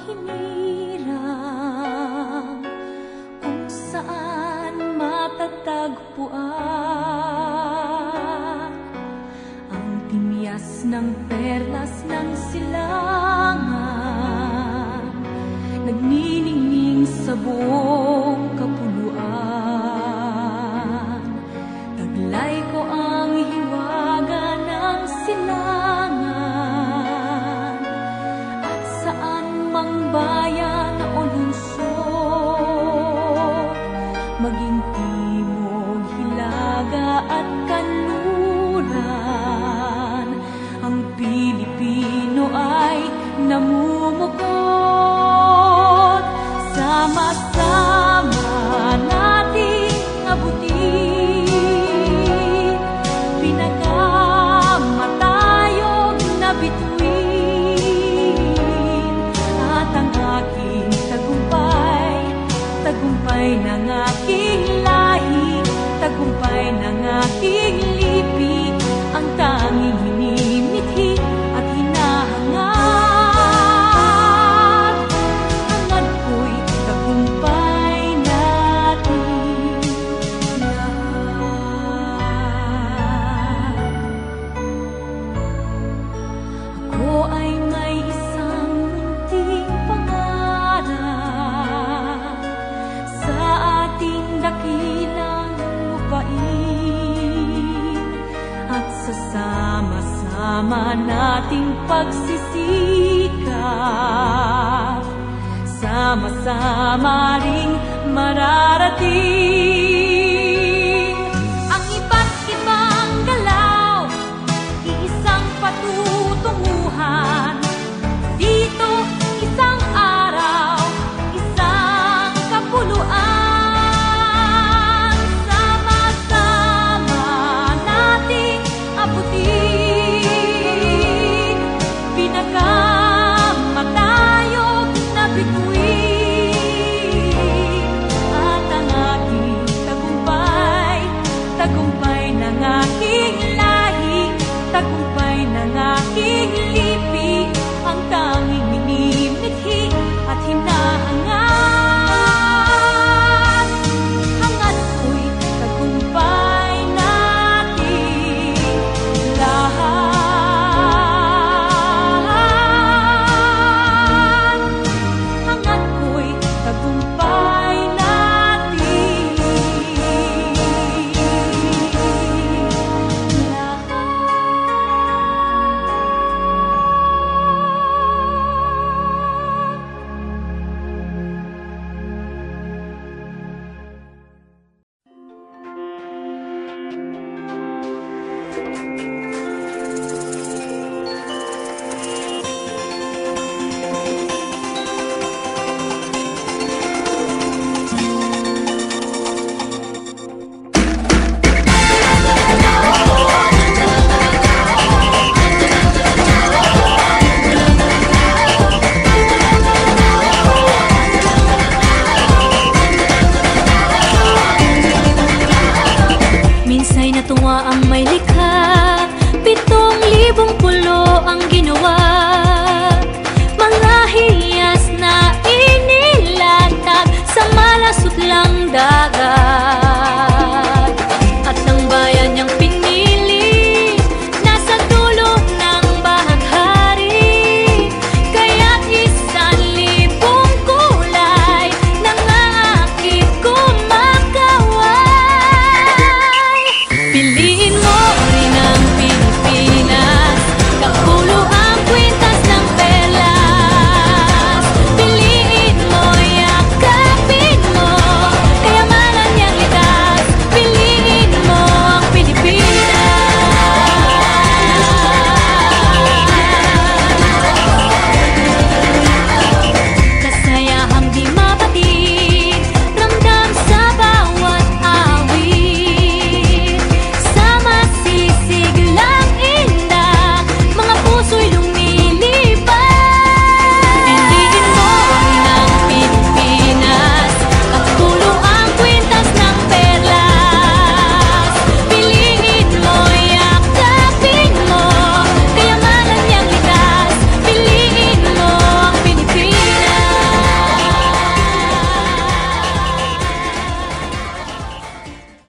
hinirang kung saan matatagpuan ang timyas ng perlas ng silangan, nagniningning sa buong kapuluan. Taglay ko ang hiwaga ng silangan, at saan mang bayan o lungsod, maging timog, hilaga at kanluran, ang Pilipino ay namumukod. Sama-sama nating abutin pinakamatayog na bituin, at ang aking tagumpay, tagumpay ng aking lahi, tagumpay ng aking lipi, ang tanging minimithi at hinahangad. Hangad ko'y tagumpay natin lahat. Ako ay may isang munting pangarap sa ating dakilang lupain, at sa sama-sama nating pagsisikap, sama-sama ring mararating.